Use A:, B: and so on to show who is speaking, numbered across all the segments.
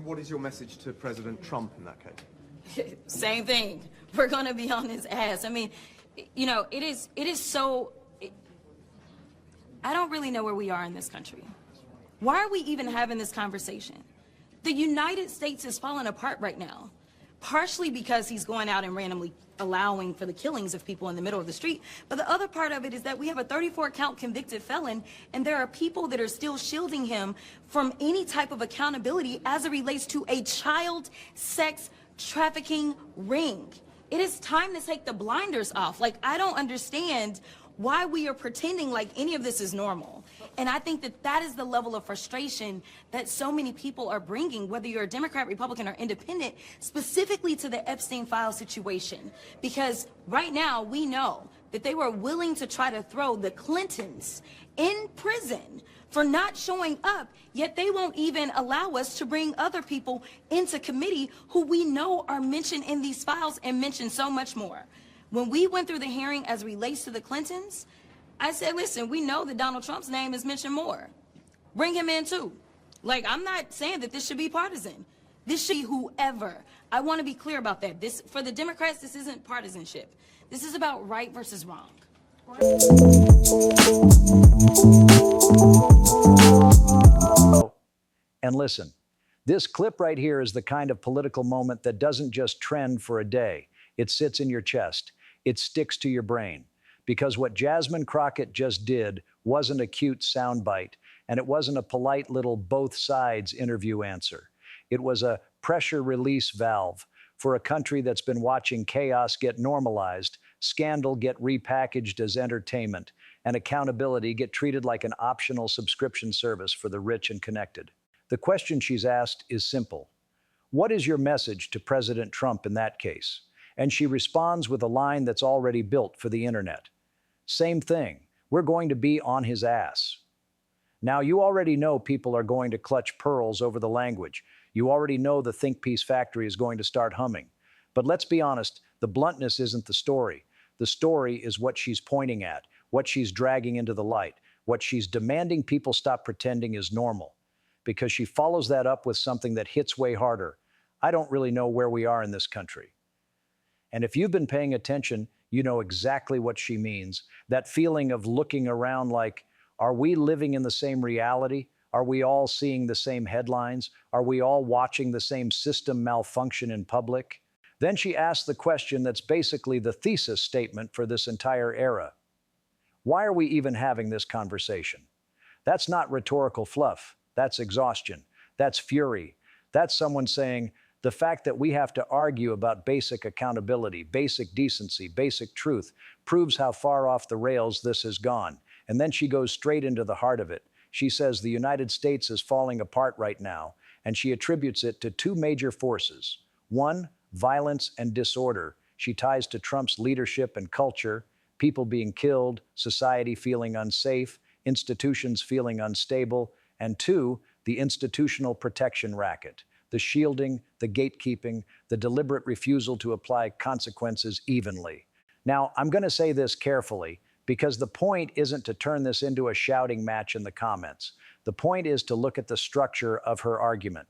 A: What is your message to President Trump in that case?
B: Same thing. We're going to be on his ass. I mean, you know, it is so... I don't really know where we are in this country. Why are we even having this conversation? The United States is falling apart right now, partially because he's going out and randomly allowing for the killings of people in the middle of the street. But the other part of it is that we have a 34-count convicted felon, and there are people that are still shielding him from any type of accountability as it relates to a child sex trafficking ring. It is time to take the blinders off. Like, I don't understand why we are pretending like any of this is normal. And I think that that is the level of frustration that so many people are bringing, whether you're a Democrat, Republican, or independent, specifically to the Epstein file situation. Because right now we know that they were willing to try to throw the Clintons in prison for not showing up, yet they won't even allow us to bring other people into committee who we know are mentioned in these files and mentioned so much more. When we went through the hearing as relates to the Clintons, I said, listen, we know that Donald Trump's name is mentioned more. Bring him in too. Like, I'm not saying that this should be partisan. This should be whoever. I want to be clear about that. This, for the Democrats, this isn't partisanship. This is about right versus wrong.
C: And listen, this clip right here is the kind of political moment that doesn't just trend for a day. It sits in your chest. It sticks to your brain. Because what Jasmine Crockett just did wasn't a cute soundbite, and it wasn't a polite little both sides interview answer. It was a pressure release valve for a country that's been watching chaos get normalized, scandal get repackaged as entertainment, and accountability get treated like an optional subscription service for the rich and connected. The question she's asked is simple. What is your message to President Trump in that case? And she responds with a line that's already built for the internet. Same thing. We're going to be on his ass. Now, you already know people are going to clutch pearls over the language. You already know the think piece factory is going to start humming. But let's be honest, the bluntness isn't the story. The story is what she's pointing at, what she's dragging into the light, what she's demanding people stop pretending is normal. Because she follows that up with something that hits way harder. I don't really know where we are in this country. And if you've been paying attention, you know exactly what she means. That feeling of looking around like, are we living in the same reality? Are we all seeing the same headlines? Are we all watching the same system malfunction in public? Then she asks the question that's basically the thesis statement for this entire era. Why are we even having this conversation? That's not rhetorical fluff. That's exhaustion. That's fury. That's someone saying, the fact that we have to argue about basic accountability, basic decency, basic truth proves how far off the rails this has gone. And then she goes straight into the heart of it. She says the United States is falling apart right now, and she attributes it to two major forces. One, violence and disorder. She ties to Trump's leadership and culture, people being killed, society feeling unsafe, institutions feeling unstable. And two, the institutional protection racket. The shielding, the gatekeeping, the deliberate refusal to apply consequences evenly. Now, I'm going to say this carefully because the point isn't to turn this into a shouting match in the comments. The point is to look at the structure of her argument.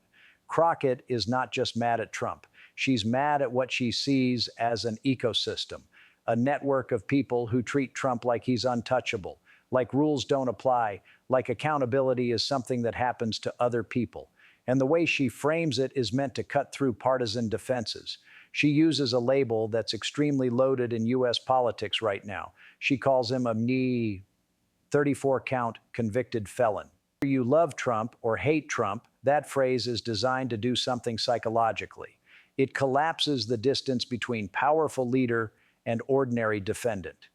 C: Crockett is not just mad at Trump. She's mad at what she sees as an ecosystem, a network of people who treat Trump like he's untouchable, like rules don't apply, like accountability is something that happens to other people. And the way she frames it is meant to cut through partisan defenses. She uses a label that's extremely loaded in U.S. politics right now. She calls him a 34-count convicted felon. Whether you love Trump or hate Trump, that phrase is designed to do something psychologically. It collapses the distance between powerful leader and ordinary defendant.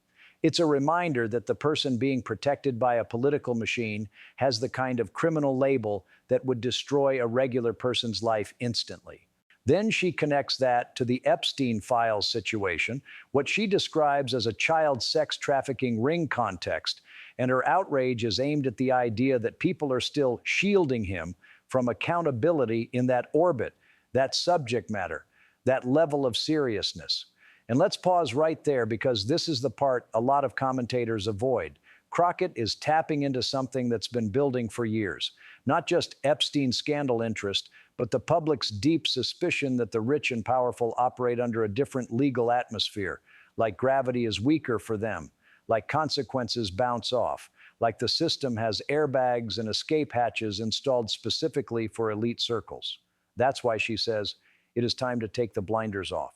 C: It's a reminder that the person being protected by a political machine has the kind of criminal label that would destroy a regular person's life instantly. Then she connects that to the Epstein files situation, what she describes as a child sex trafficking ring context, and her outrage is aimed at the idea that people are still shielding him from accountability in that orbit, that subject matter, that level of seriousness. And let's pause right there because this is the part a lot of commentators avoid. Crockett is tapping into something that's been building for years. Not just Epstein scandal interest, but the public's deep suspicion that the rich and powerful operate under a different legal atmosphere, like gravity is weaker for them, like consequences bounce off, like the system has airbags and escape hatches installed specifically for elite circles. That's why she says it is time to take the blinders off.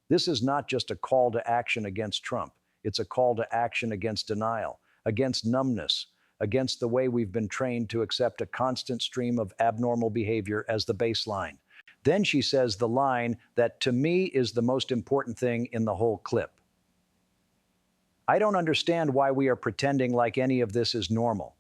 C: This is not just a call to action against Trump. It's a call to action against denial, against numbness, against the way we've been trained to accept a constant stream of abnormal behavior as the baseline. Then she says the line that, to me, is the most important thing in the whole clip. I don't understand why we are pretending like any of this is normal.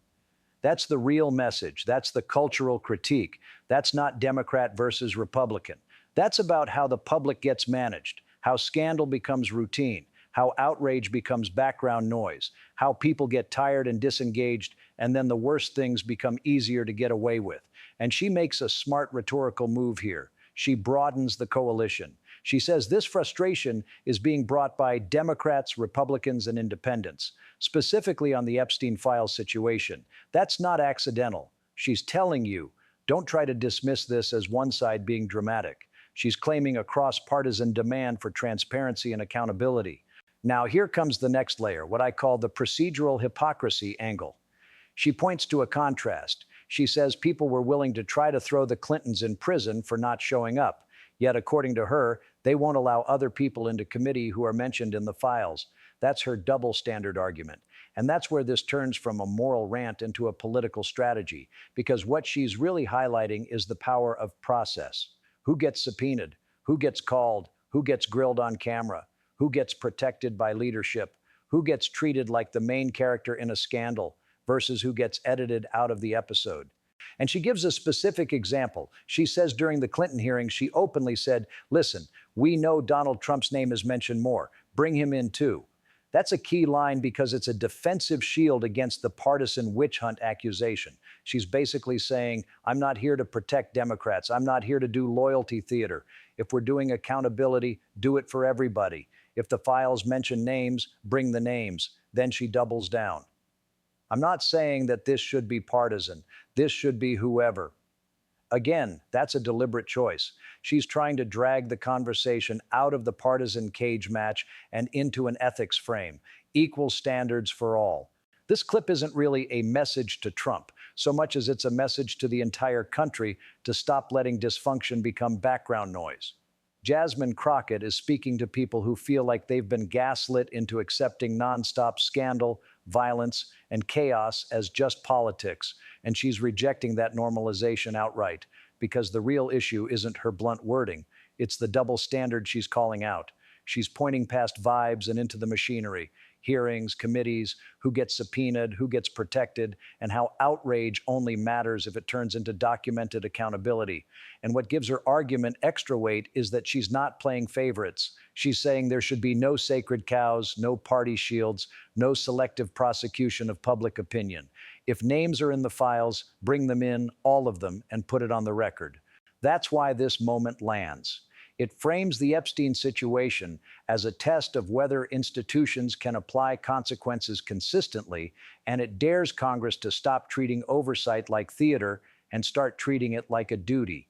C: That's the real message. That's the cultural critique. That's not Democrat versus Republican. That's about how the public gets managed, how scandal becomes routine, how outrage becomes background noise, how people get tired and disengaged, and then the worst things become easier to get away with. And she makes a smart rhetorical move here. She broadens the coalition. She says this frustration is being brought by Democrats, Republicans, and independents, specifically on the Epstein files situation. That's not accidental. She's telling you, don't try to dismiss this as one side being dramatic. She's claiming a cross-partisan demand for transparency and accountability. Now, here comes the next layer, what I call the procedural hypocrisy angle. She points to a contrast. She says people were willing to try to throw the Clintons in prison for not showing up. Yet, according to her, they won't allow other people into committee who are mentioned in the files. That's her double standard argument. And that's where this turns from a moral rant into a political strategy, because what she's really highlighting is the power of process. Who gets subpoenaed? Who gets called? Who gets grilled on camera? Who gets protected by leadership? Who gets treated like the main character in a scandal versus who gets edited out of the episode? And she gives a specific example. She says during the Clinton hearing, she openly said, listen, we know Donald Trump's name is mentioned more. Bring him in too. That's a key line because it's a defensive shield against the partisan witch hunt accusation. She's basically saying, I'm not here to protect Democrats. I'm not here to do loyalty theater. If we're doing accountability, do it for everybody. If the files mention names, bring the names. Then she doubles down. I'm not saying that this should be partisan. This should be whoever. Again, that's a deliberate choice. She's trying to drag the conversation out of the partisan cage match and into an ethics frame. Equal standards for all. This clip isn't really a message to Trump, so much as it's a message to the entire country to stop letting dysfunction become background noise. Jasmine Crockett is speaking to people who feel like they've been gaslit into accepting nonstop scandal, violence, and chaos as just politics, and she's rejecting that normalization outright, because the real issue isn't her blunt wording, it's the double standard she's calling out. She's pointing past vibes and into the machinery, hearings, committees, who gets subpoenaed, who gets protected, and how outrage only matters if it turns into documented accountability. And what gives her argument extra weight is that she's not playing favorites. She's saying there should be no sacred cows, no party shields, no selective prosecution of public opinion. If names are in the files, bring them in, all of them, and put it on the record. That's why this moment lands. It frames the Epstein situation as a test of whether institutions can apply consequences consistently, and it dares Congress to stop treating oversight like theater and start treating it like a duty.